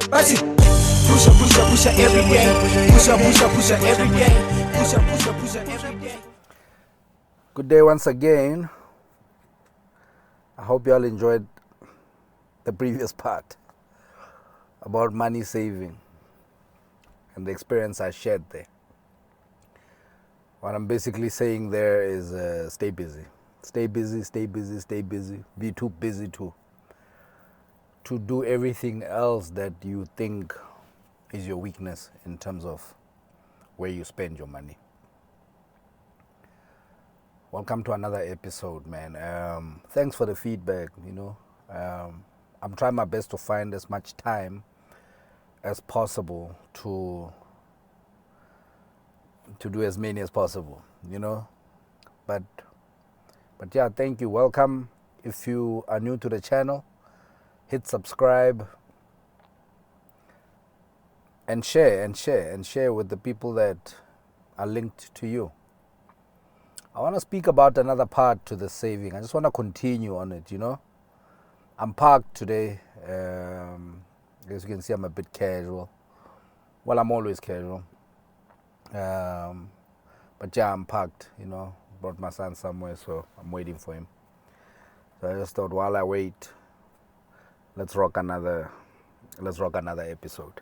Basi. Pusha every day. Pusha every day. Pusha every day. Good day once again. I hope you all enjoyed the previous part about money saving and the experience I shared there. What I'm basically saying there is stay busy. Stay busy, stay busy, stay busy. Be too busy to do everything else that you think is your weakness in terms of where you spend your money. Welcome to another episode, man. Thanks for the feedback, I'm trying my best to find as much time as possible to do as many as possible, But yeah, thank you. Welcome. If you are new to the channel, hit subscribe and share with the people that are linked to you. I want to speak about another part to the saving. I just want to continue on it, I'm parked today. As you can see, I'm a bit casual. Well, I'm always casual. But yeah, I'm parked, Brought my son somewhere, so I'm waiting for him. So I just thought while I wait, let's rock another episode.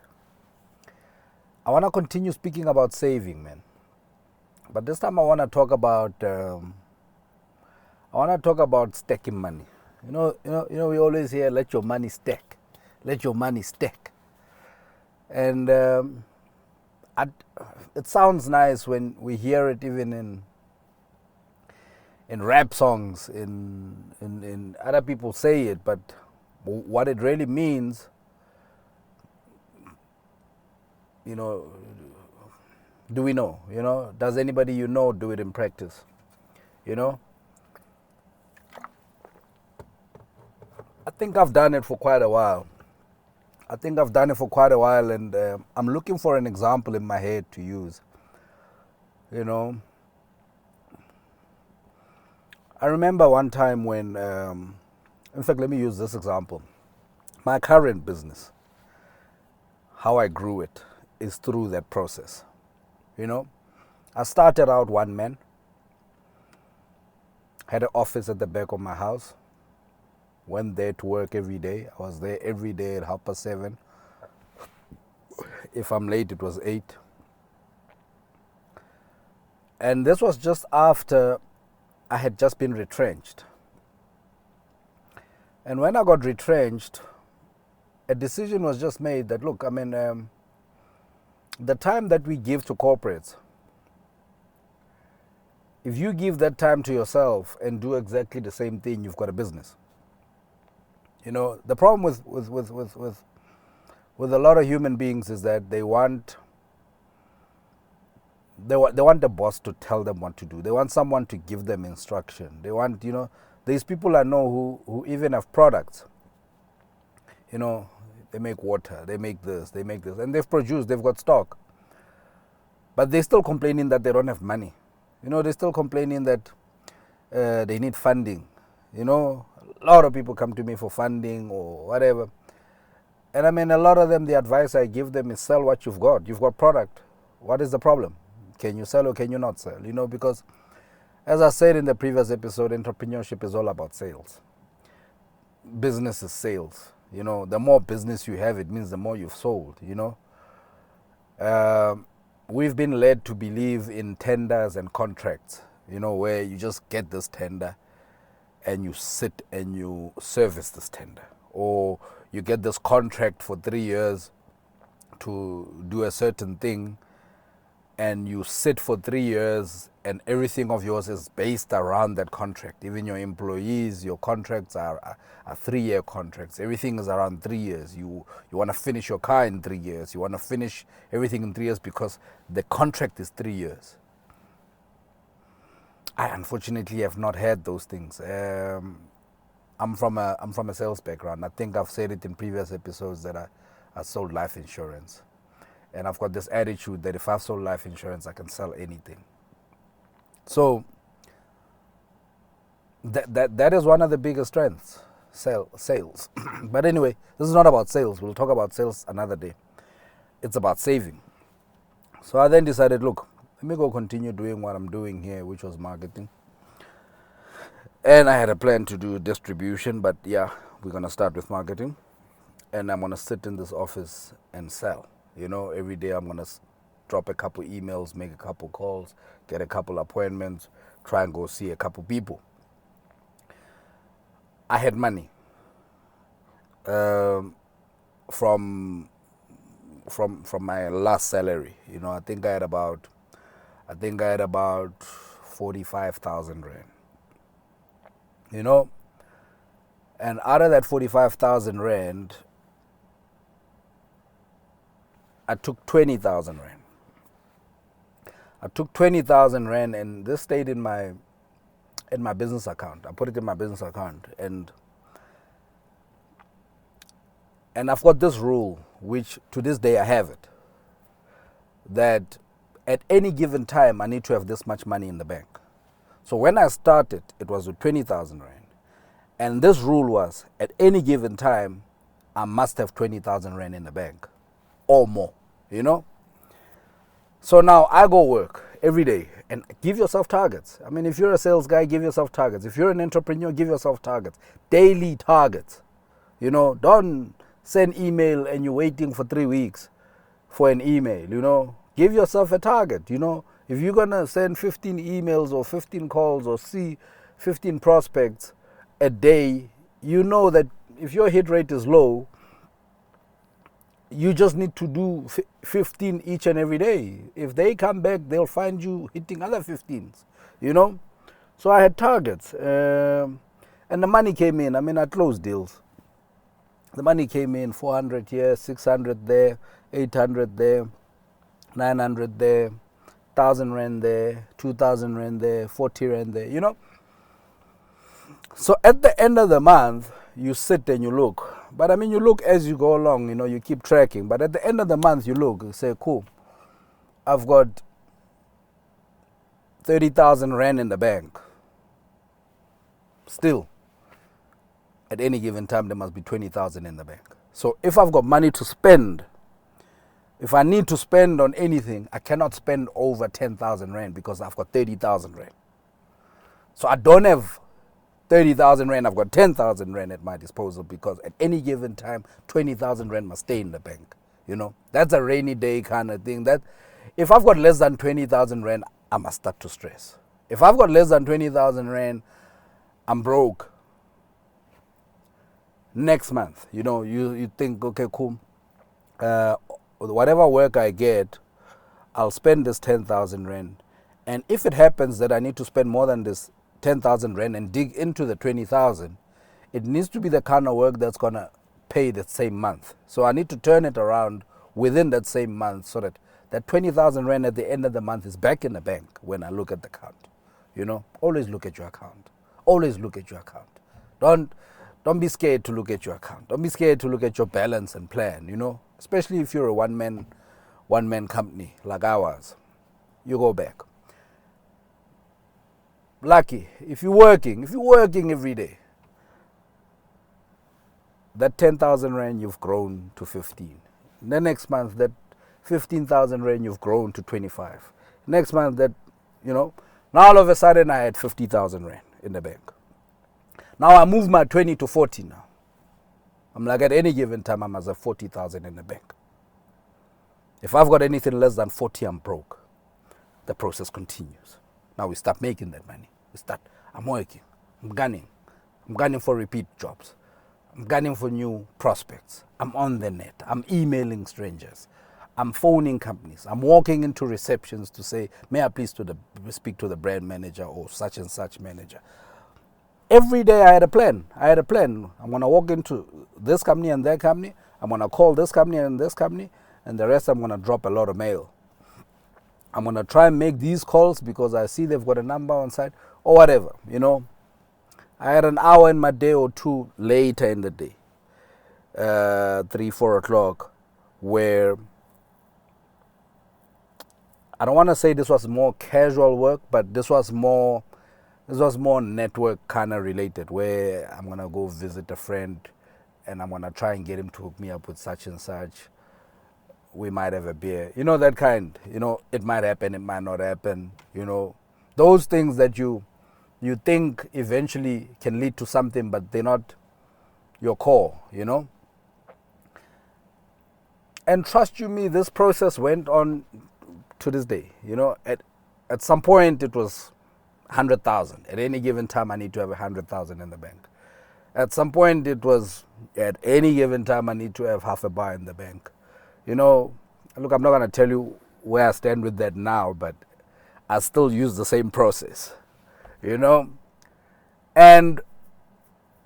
I want to continue speaking about saving, man. But this time I want to talk about stacking money. We always hear let your money stack. Let your money stack. And it sounds nice when we hear it even in rap songs, in other people say it, but what it really means, do we know? Does anybody do it in practice? I think I've done it for quite a while. And I'm looking for an example in my head to use. I remember one time when, in fact, let me use this example. My current business, how I grew it, is through that process. I started out one man, had an office at the back of my house, went there to work every day. I was there every day at 7:30. If I'm late, it was 8. And this was just after I had just been retrenched. And when I got retrenched, a decision was just made that, look, the time that we give to corporates, if you give that time to yourself and do exactly the same thing, you've got a business. The problem with a lot of human beings is that they want the boss to tell them what to do. They want someone to give them instruction. They want, these people I know who even have products. They make water, they make this, and they've got stock. But they're still complaining that they don't have money. They're still complaining that they need funding. A lot of people come to me for funding or whatever. And a lot of them, the advice I give them is sell what you've got. You've got product. What is the problem? Can you sell or can you not sell? Because as I said in the previous episode, entrepreneurship is all about sales. Business is sales. The more business you have, it means the more you've sold, We've been led to believe in tenders and contracts, where you just get this tender and you sit and you service this tender. Or you get this contract for 3 years to do a certain thing and you sit for 3 years and everything of yours is based around that contract. Even your employees, your contracts are 3-year contracts. Everything is around 3 years. You want to finish your car in 3 years. You want to finish everything in 3 years because the contract is 3 years. I unfortunately have not had those things. I'm from a sales background. I think I've said it in previous episodes that I sold life insurance. And I've got this attitude that if I've sold life insurance, I can sell anything. So that is one of the biggest strengths. sales. But anyway, this is not about sales. We'll talk about sales another day. It's about saving. So I then decided, look, let me go continue doing what I'm doing here, which was marketing. And I had a plan to do distribution, but yeah, we're going to start with marketing. And I'm going to sit in this office and sell. Every day I'm going to drop a couple emails, make a couple calls, get a couple appointments, try and go see a couple people. I had money from my last salary. I think I had about 45,000 rand. And out of that 45,000 rand, I took 20,000 rand. I took 20,000 rand, and this stayed in my business account. I put it in my business account, and I've got this rule, which to this day I have it, that at any given time I need to have this much money in the bank. So when I started, it was with 20,000 rand, and this rule was at any given time I must have 20,000 rand in the bank or more. So now I go work every day and give yourself targets. I mean, if you're a sales guy, give yourself targets. If you're an entrepreneur, give yourself targets. Daily targets. Don't send email and you're waiting for 3 weeks for an email. Give yourself a target. If you're going to send 15 emails or 15 calls or see 15 prospects a day, that if your hit rate is low, you just need to do 15 each and every day. If they come back, they'll find you hitting other 15s, So I had targets. And the money came in. I mean, I closed deals. The money came in, 400 here, 600 there, 800 there, 900 there, 1,000 rand there, 2,000 rand there, 40 rand there, So at the end of the month, you sit and you look. But I mean, you look as you go along, you keep tracking. But at the end of the month, you look, you say, cool, I've got 30,000 rand in the bank. Still, at any given time, there must be 20,000 in the bank. So if I've got money to spend, if I need to spend on anything, I cannot spend over 10,000 rand because I've got 30,000 rand. So I don't have 30,000 rand, I've got 10,000 rand at my disposal because at any given time, 20,000 rand must stay in the bank. That's a rainy day kind of thing. That if I've got less than 20,000 rand, I must start to stress. If I've got less than 20,000 rand, I'm broke. Next month, you think, okay, cool. Whatever work I get, I'll spend this 10,000 rand. And if it happens that I need to spend more than this 10,000 rand and dig into the 20,000, it needs to be the kind of work that's going to pay the same month. So I need to turn it around within that same month so that that 20,000 rand at the end of the month is back in the bank when I look at the account. Always look at your account. Always look at your account. Don't be scared to look at your account. Don't be scared to look at your balance and plan, especially if you're a one-man company like ours. You go back. Lucky, if you're working every day, that 10,000 rand you've grown to 15. The next month, that 15,000 rand you've grown to 25. Next month, now all of a sudden I had 50,000 rand in the bank. Now I move my 20 to 40 now. I'm like, at any given time, I must have 40,000 in the bank. If I've got anything less than 40, I'm broke. The process continues. Now we start making that money. I'm working, I'm gunning for repeat jobs. I'm gunning for new prospects. I'm on the net. I'm emailing strangers. I'm phoning companies. I'm walking into receptions to say, may I please speak to the brand manager or such and such manager. Every day I had a plan. I'm going to walk into this company and that company. I'm going to call this company and this company. And the rest I'm going to drop a lot of mail. I'm going to try and make these calls because I see they've got a number on site or whatever, I had an hour in my day or two later in the day, 3, 4 o'clock, where I don't want to say this was more casual work, but this was more This was more network kind of related, where I'm going to go visit a friend and I'm going to try and get him to hook me up with such and such. We might have a beer. You know, that kind. You know, it might happen, it might not happen. You know, those things that you think eventually can lead to something, but they're not your core, you know. And trust you me, this process went on to this day. You know, at some point it was 100,000. At any given time, I need to have 100,000 in the bank. At some point, it was at any given time, I need to have half a bar in the bank. You know, look, I'm not going to tell you where I stand with that now, but I still use the same process. You know, and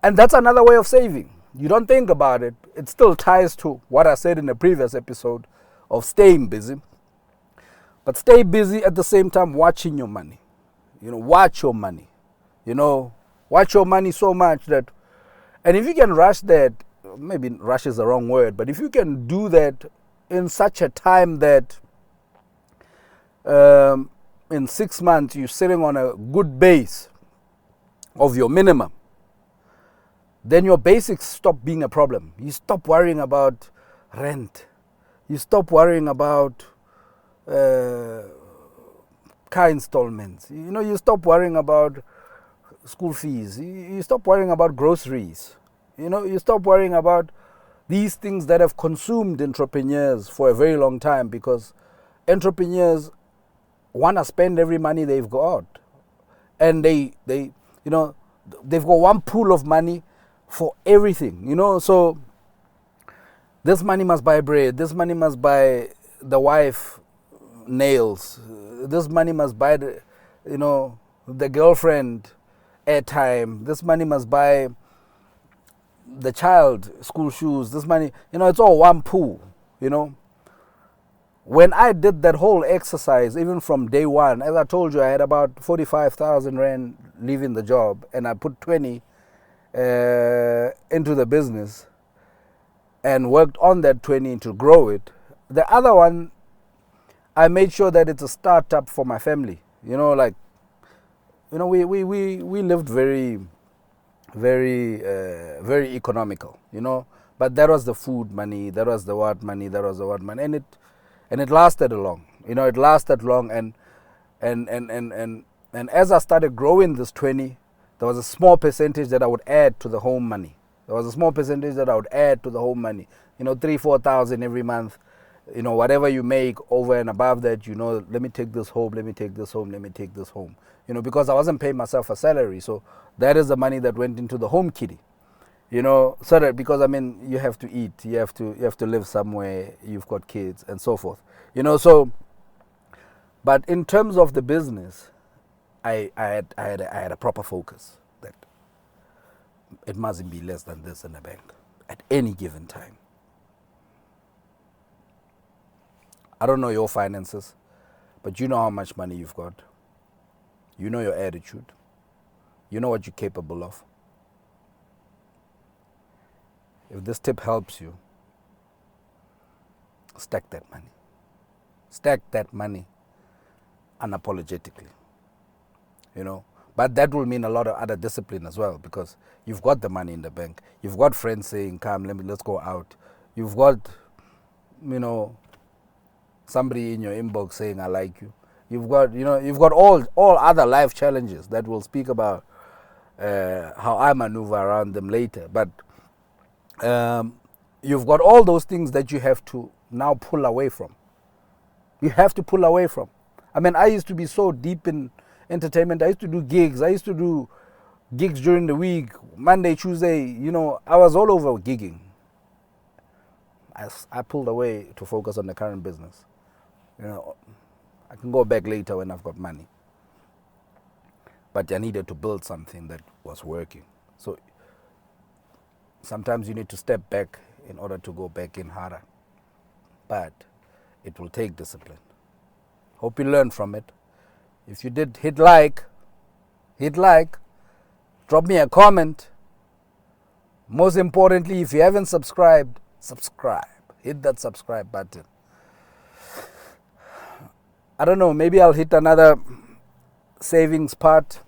that's another way of saving. You don't think about it. It still ties to what I said in the previous episode of staying busy. But stay busy at the same time watching your money. You know, watch your money. You know, watch your money so much that, and if you can rush that, maybe rush is the wrong word, but if you can do that in such a time that in 6 months you're sitting on a good base of your minimum, then your basics stop being a problem. You stop worrying about rent. You stop worrying about car installments. You know, you stop worrying about school fees. You stop worrying about groceries. You know, you stop worrying about these things that have consumed entrepreneurs for a very long time, because entrepreneurs want to spend every money they've got. And they you know, they've got one pool of money for everything, you know. So this money must buy bread. This money must buy the wife nails. This money must buy the, you know, the girlfriend airtime. This money must buy the child school shoes. This money, you know, it's all one pool, you know. When I did that whole exercise, even from day one, as I told you, I had about 45,000 Rand leaving the job, and I put 20 into the business and worked on that 20 to grow it. The other one, I made sure that it's a startup for my family. You know, like, you know, we lived very, very, very economical, you know. But that was the food money, that was the what money, that was the what money, and it lasted long. You know, it lasted long, and as I started growing this 20, there was a small percentage that I would add to the home money. There was a small percentage that I would add to the home money. You know, 3,000-4,000 every month. You know, whatever you make over and above that, you know, let me take this home, let me take this home, let me take this home. You know, because I wasn't paying myself a salary. So that is the money that went into the home kitty. You know, so that, because I mean, you have to eat, you have to live somewhere, you've got kids and so forth. You know, so, but in terms of the business, I had a proper focus that it mustn't be less than this in the bank at any given time. I don't know your finances, but you know how much money you've got. You know your attitude. You know what you're capable of. If this tip helps you, stack that money. Stack that money unapologetically. You know, but that will mean a lot of other discipline as well, because you've got the money in the bank. You've got friends saying, come, let's go out. You've got, you know, somebody in your inbox saying, I like you. You've got, you know, you've got all other life challenges that we'll speak about how I maneuver around them later. But you've got all those things that you have to now pull away from. You have to pull away from. I mean, I used to be so deep in entertainment. I used to do gigs. I used to do gigs during the week, Monday, Tuesday. You know, I was all over gigging. I pulled away to focus on the current business. You know, I can go back later when I've got money. But I needed to build something that was working. So sometimes you need to step back in order to go back in harder. But it will take discipline. Hope you learned from it. If you did, hit like, drop me a comment. Most importantly, if you haven't subscribed, subscribe. Hit that subscribe button. I don't know, maybe I'll hit another savings part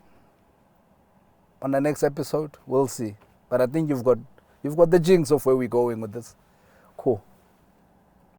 on the next episode. We'll see. But I think you've got the jinx of where we're going with this. Cool.